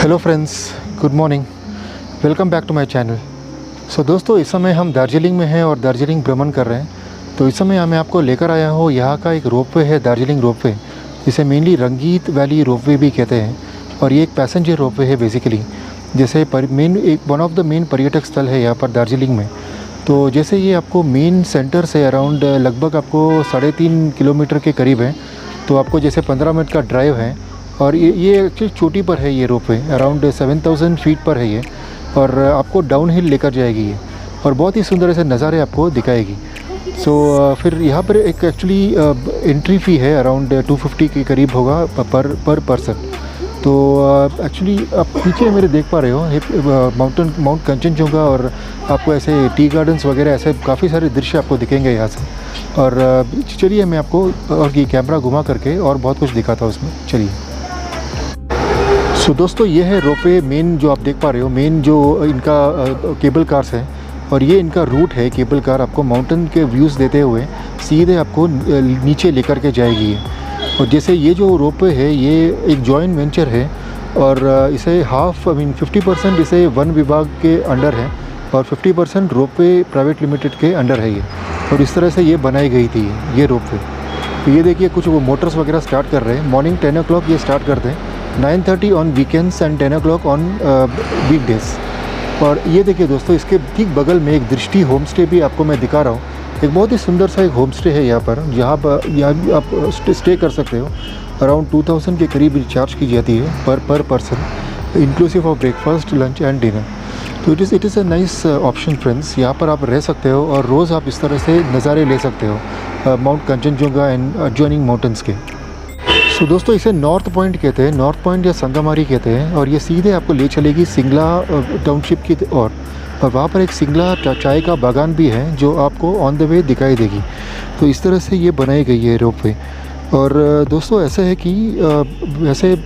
Hello friends, good morning, welcome back to my channel. So दोस्तों, इस समय हम दार्जिलिंग में हैं और दार्जिलिंग भ्रमण कर रहे हैं। तो इस समय मैं आपको लेकर आया हूँ, यहाँ का एक रोपवे है, दार्जिलिंग रोपवे, जिसे मेनली रंगीत वैली रोपवे भी कहते हैं। और ये एक पैसेंजर रोपवे है बेसिकली, जैसे वन ऑफ द मेन पर्यटक स्थल है यहाँ पर दार्जिलिंग में। तो जैसे ये आपको मेन सेंटर से अराउंड लगभग आपको 3.5 किलोमीटर के करीब है। तो आपको जैसे 15 मिनट का ड्राइव है। और ये एक्चुअली चोटी पर है, ये रोपवे अराउंड 7000 फीट पर है ये। और आपको डाउन हिल लेकर जाएगी ये, और बहुत ही सुंदर ऐसे नज़ारे आपको दिखाएगी। फिर यहाँ पर एक एक्चुअली एंट्री फ़ी है अराउंड 250 के करीब होगा पर पर्सन। तो एक्चुअली आप पीछे मेरे देख पा रहे हो माउंट कंचनजंगा, और आपको ऐसे टी गार्डन्स वगैरह ऐसे काफ़ी सारे दृश्य आपको दिखेंगे यहाँ से। और चलिए मैं आपको और ये कैमरा घुमा करके और बहुत कुछ दिखाता हूँ उसमें, चलिए। सो दोस्तों, ये है रोपवे मेन जो आप देख पा रहे हो, मेन जो इनका केबल कार्स है। और ये इनका रूट है, केबल कार आपको माउंटेन के व्यूज़ देते हुए सीधे आपको नीचे लेकर के जाएगी। और जैसे ये जो रोपवे है, ये एक जॉइंट वेंचर है, और इसे 50% इसे वन विभाग के अंडर है, और 50% रोपवे प्राइवेट लिमिटेड के अंडर है ये। और इस तरह से ये बनाई गई थी ये रोपवे। तो ये देखिए, कुछ वो मोटर्स वगैरह स्टार्ट कर रहे हैं। मॉर्निंग 10 o'clock ये स्टार्ट करते हैं, 9:30 on weekends and 10 o'clock on weekdays. और ये देखिए दोस्तों, इसके ठीक बगल में एक दृष्टि होम स्टे भी आपको मैं दिखा रहा हूँ। एक बहुत ही सुंदर सा एक होम स्टे है यहाँ पर, जहाँ पर आप स्टे कर सकते हो। अराउंड 2000 के करीब चार्ज की जाती है पर person, inclusive of breakfast, lunch and dinner. तो it is a nice option friends. यहाँ पर आप रह सकते हो और रोज़ आप इस तरह से नज़ारे ले सकते हो mount Kanchenjunga and adjoining mountains के। तो दोस्तों, इसे नॉर्थ पॉइंट कहते हैं, नॉर्थ पॉइंट या संगमारी कहते हैं। और ये सीधे आपको ले चलेगी सिंगला टाउनशिप की ओर। और वहाँ पर एक सिंगला चाय का बागान भी है, जो आपको ऑन द वे दिखाई देगी। तो इस तरह से ये बनाई गई है रोपवे। और दोस्तों, ऐसा है कि वैसे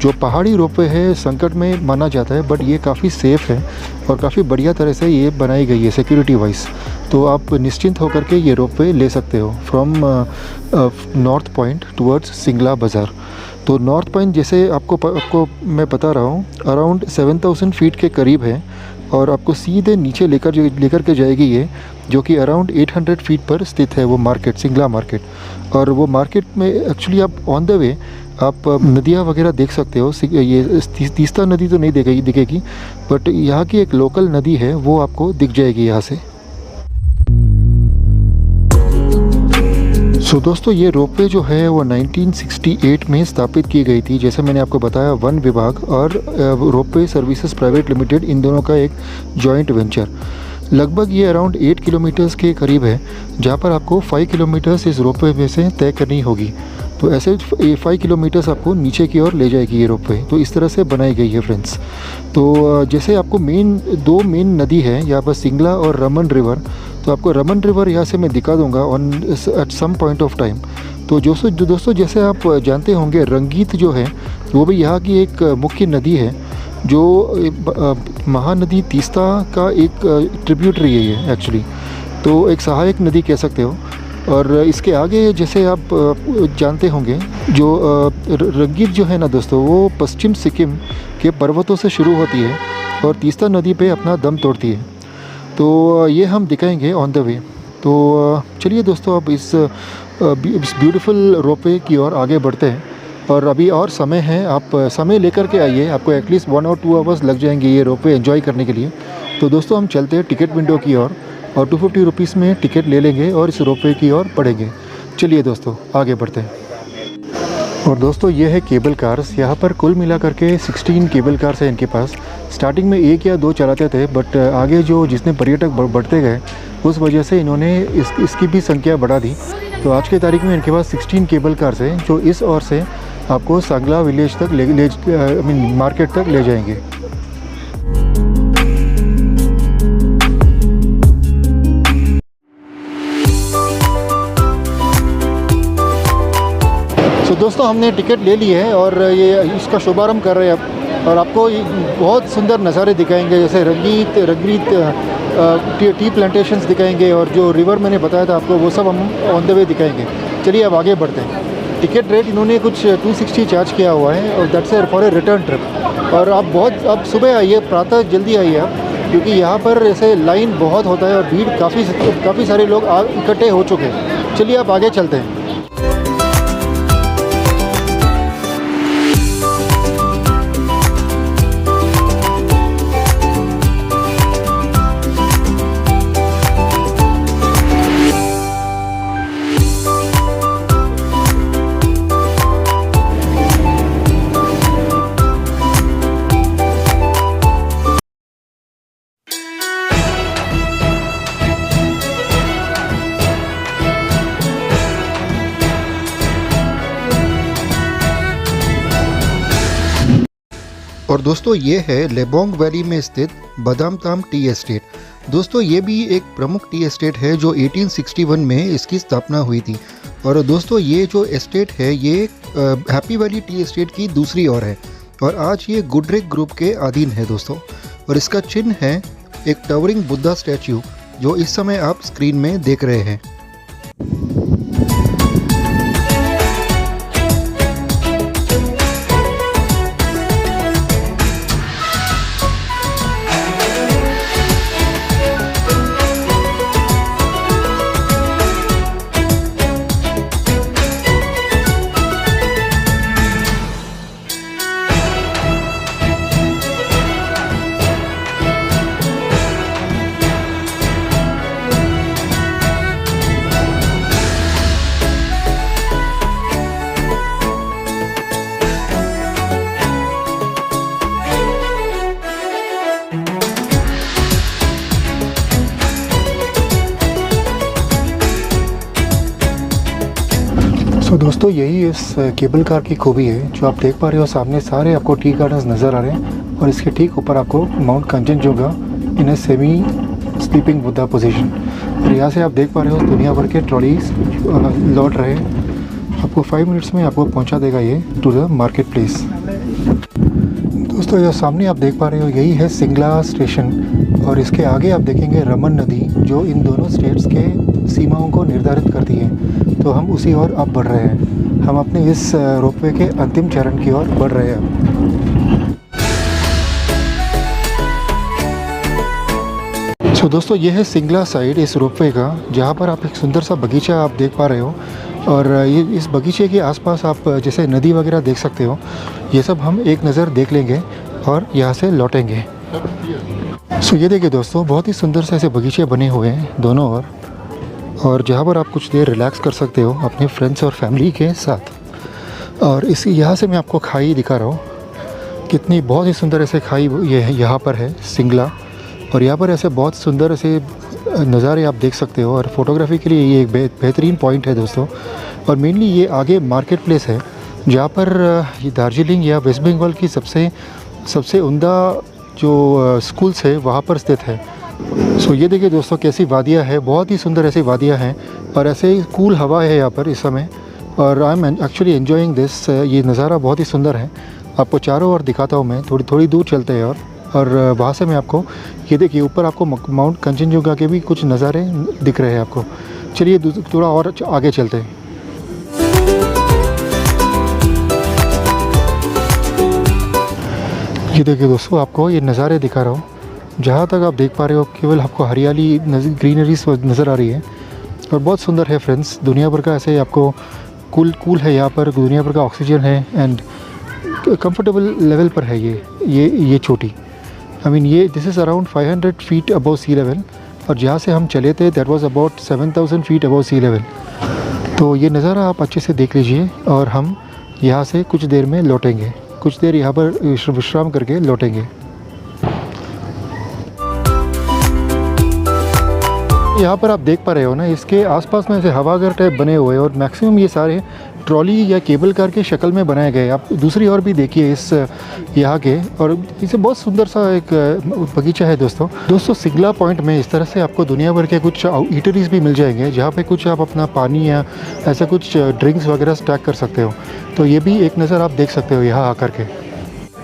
जो पहाड़ी रोपवे है संकट में माना जाता है, बट ये काफ़ी सेफ़ है और काफ़ी बढ़िया तरह से ये बनाई गई है सिक्योरिटी वाइज। तो आप निश्चिंत होकर के ये रोपवे ले सकते हो from north point towards Singla बाज़ार। तो नॉर्थ पॉइंट जैसे आपको मैं बता रहा हूँ, अराउंड 7000 फीट के करीब है, और आपको सीधे नीचे लेकर के जाएगी ये, जो कि अराउंड 800 फीट पर स्थित है वो मार्केट, सिंगला मार्केट। और वो मार्केट में एक्चुअली आप ऑन द वे आप नदियाँ वगैरह देख सकते हो। ये तीस्ता नदी तो नहीं दिखेगी, बट यहाँ की एक लोकल नदी है, वो आपको दिख जाएगी यहाँ से। सो दोस्तों, ये रोपवे जो है वो 1968 में स्थापित की गई थी। जैसे मैंने आपको बताया, वन विभाग और रोपवे सर्विसेज प्राइवेट लिमिटेड, इन दोनों का एक जॉइंट वेंचर। लगभग ये अराउंड 8 किलोमीटर्स के करीब है, जहाँ पर आपको 5 किलोमीटर्स इस रोपवे में से तय करनी होगी। तो ऐसे 5 किलोमीटर्स आपको नीचे की ओर ले जाएगी ये रोपवे। तो इस तरह से बनाई गई है फ्रेंड्स। तो जैसे आपको दो मेन नदी है यहाँ पर, सिंगला और रमन रिवर। तो आपको रमन रिवर यहाँ से मैं दिखा दूंगा at some point of time. तो दोस्तों, जैसे आप जानते होंगे, रंगीत जो है वो भी यहाँ की एक मुख्य नदी है, जो महानदी तीस्ता का एक ट्रिब्यूटरी है ये एक्चुअली। तो एक सहायक नदी कह सकते हो। और इसके आगे जैसे आप जानते होंगे, जो रंगीत जो है ना दोस्तों, वो पश्चिम सिक्किम के पर्वतों से शुरू होती है और तीस्ता नदी पे अपना दम तोड़ती है। तो ये हम दिखाएंगे ऑन द वे। तो चलिए दोस्तों, अब इस ब्यूटीफुल रोपवे की ओर आगे बढ़ते हैं। और अभी और समय है, आप समय लेकर के आइए, आपको एटलीस्ट 1 और 2 आवर्स लग जाएंगे ये रोपवे एंजॉय करने के लिए। तो दोस्तों, हम चलते हैं टिकट विंडो की ओर, और 250 रुपीज़ में टिकट ले लेंगे और इस रोपवे की ओर बढ़ेंगे। चलिए दोस्तों, आगे बढ़ते हैं। और दोस्तों, ये है केबल कार्स। यहाँ पर कुल मिलाकर के 16 केबल कार्स हैं इनके पास। स्टार्टिंग में 1 या 2 चलाते थे, बट आगे जितने पर्यटक बढ़ते गए, उस वजह से इन्होंने इसकी भी संख्या बढ़ा दी। तो आज के तारीख में इनके पास 16 केबल कार्स हैं, जो इस ओर से आपको सांगला विलेज तक मार्केट तक ले जाएंगे। तो दोस्तों, हमने टिकट ले ली है और ये इसका शुभारंभ कर रहे हैं अब। और आपको बहुत सुंदर नज़ारे दिखाएंगे, जैसे रंगीत टी प्लांटेशंस दिखाएंगे, और जो रिवर मैंने बताया था आपको, वो सब हम ऑन द वे दिखाएंगे। चलिए अब आगे बढ़ते हैं। टिकट रेट इन्होंने कुछ 260 चार्ज किया हुआ है, और that's for a return trip. और आप सुबह आइए, प्रातः जल्दी आइए आप, क्योंकि यहाँ पर ऐसे लाइन बहुत होता है और भीड़ काफ़ी सारे लोग इकट्ठे हो चुके हैं। चलिए आप आगे चलते हैं। और दोस्तों ये है लेबोंग वैली में स्थित बदामताम टी एस्टेट। दोस्तों ये भी एक प्रमुख टी एस्टेट है जो 1861 में इसकी स्थापना हुई थी। और दोस्तों ये जो एस्टेट है ये हैप्पी वैली टी एस्टेट की दूसरी ओर है और आज ये गुडरिक ग्रुप के अधीन है दोस्तों। और इसका चिन्ह है एक टावरिंग बुद्धा स्टैच्यू जो इस समय आप स्क्रीन में देख रहे हैं। तो दोस्तों यही इस केबल कार की खूबी है। जो आप देख पा रहे हो सामने सारे आपको टी गार्डन्स नज़र आ रहे हैं और इसके ठीक ऊपर आपको mount Kanchenjunga in a semi sleeping Buddha position. और यहाँ से आप देख पा रहे हो दुनिया भर के ट्रॉलीज लौट रहे हैं। आपको 5 मिनट्स में आपको पहुँचा देगा ये टू द मार्केट प्लेस। दोस्तों जो सामने आप देख पा रहे हो यही है सिंगला स्टेशन और इसके आगे आप देखेंगे रमन नदी जो इन दोनों स्टेट्स के सीमाओं को निर्धारित करती है। तो हम उसी ओर अब बढ़ रहे हैं। हम अपने इस रोपवे के अंतिम चरण की ओर बढ़ रहे हैं। तो दोस्तों ये है सिंगला साइड इस रोपवे का, जहाँ पर आप एक सुंदर सा बगीचा आप देख पा रहे हो। और ये इस बगीचे के आसपास आप जैसे नदी वगैरह देख सकते हो। ये सब हम एक नज़र देख लेंगे और यहाँ से लौटेंगे। सो ये देखिए दोस्तों बहुत ही सुंदर से ऐसे बगीचे बने हुए हैं दोनों ओर, और जहाँ पर आप कुछ देर रिलैक्स कर सकते हो अपने फ्रेंड्स और फैमिली के साथ। और इसी यहाँ से मैं आपको खाई दिखा रहा हूँ, कितनी बहुत ही सुंदर ऐसे खाई ये यहाँ पर है सिंगला। और यहाँ पर ऐसे बहुत सुंदर ऐसे नज़ारे आप देख सकते हो और फ़ोटोग्राफी के लिए ये एक बेहतरीन पॉइंट है दोस्तों। और मेनली ये आगे मार्केट प्लेस है जहाँ पर ये दार्जिलिंग या वेस्ट बंगाल की सबसे उम्दा जो स्कूल्स है वहाँ पर स्थित है। सो ये देखिए दोस्तों कैसी वादियाँ है, बहुत ही सुंदर ऐसी वादियाँ हैं और ऐसे ही कूल हवा है यहाँ पर इस समय। और I am actually enjoying this. ये नज़ारा बहुत ही सुंदर है। आपको चारों ओर दिखाता हूँ मैं, थोड़ी दूर चलते हैं और वहाँ से मैं आपको ये देखिए ऊपर आपको माउंट कंचनजंगा के भी कुछ नज़ारे दिख रहे हैं आपको। चलिए थोड़ा और आगे चलते हैं। ये देखिए दोस्तों आपको ये नज़ारे दिखा रहा हूँ। जहाँ तक आप देख पा रहे हो केवल आपको हरियाली ग्रीनरी नज़र आ रही है और बहुत सुंदर है फ्रेंड्स। दुनिया भर का ऐसे आपको कूल है यहाँ पर, दुनिया भर का ऑक्सीजन है एंड कंफर्टेबल लेवल पर है ये चोटी। आई मीन ये this is around 500 feet above sea level और जहाँ से हम चले थे that was about 7000 feet above sea level. तो ये नज़ारा आप अच्छे से देख लीजिए और हम यहाँ से कुछ देर में लौटेंगे, कुछ देर यहाँ पर विश्राम करके लौटेंगे। यहाँ पर आप देख पा रहे हो ना, इसके आसपास में ऐसे हवाघर टाइप बने हुए हैं और मैक्सिमम ये सारे ट्रॉली या केबल कार के शक्ल में बनाए गए। आप दूसरी ओर भी देखिए इस यहाँ के, और इसे बहुत सुंदर सा एक बगीचा है दोस्तों सिंगला पॉइंट में इस तरह से आपको दुनिया भर के कुछ ईटरीज भी मिल जाएंगे जहाँ पे कुछ आप अपना पानी या ऐसा कुछ ड्रिंक्स वगैरह स्टैक कर सकते हो। तो ये भी एक नज़र आप देख सकते हो यहाँ आकर के।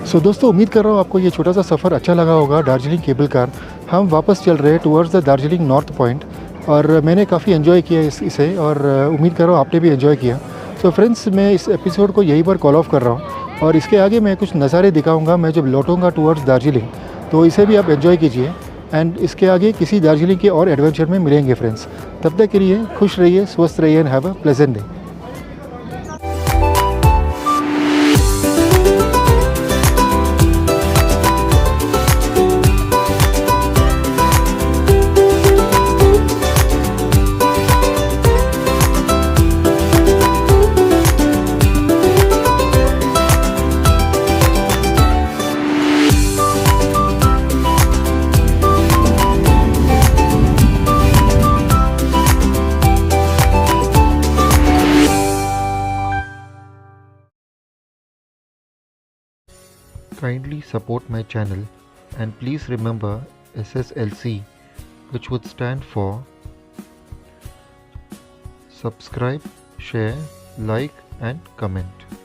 सो दोस्तों उम्मीद कर रहा हूँ आपको ये छोटा सा सफ़र अच्छा लगा होगा दार्जिलिंग केबल कार। हम वापस चल रहे हैं towards the Darjeeling north point और मैंने काफ़ी एंजॉय किया इसे और उम्मीद कर रहा हूँ आपने भी एंजॉय किया। सो फ्रेंड्स मैं इस एपिसोड को यहीं पर कॉल ऑफ कर रहा हूँ। और इसके आगे मैं कुछ नज़ारे दिखाऊंगा मैं जब लौटूंगा टूवर्ड्स दार्जिलिंग, तो इसे भी आप एंजॉय कीजिए। एंड इसके आगे किसी दार्जिलिंग के और एडवेंचर में मिलेंगे फ्रेंड्स। तब तक के लिए खुश रहिए, स्वस्थ रहिए and have a pleasant day. Kindly support my channel and please remember SSLC, which would stand for subscribe, share, like and comment.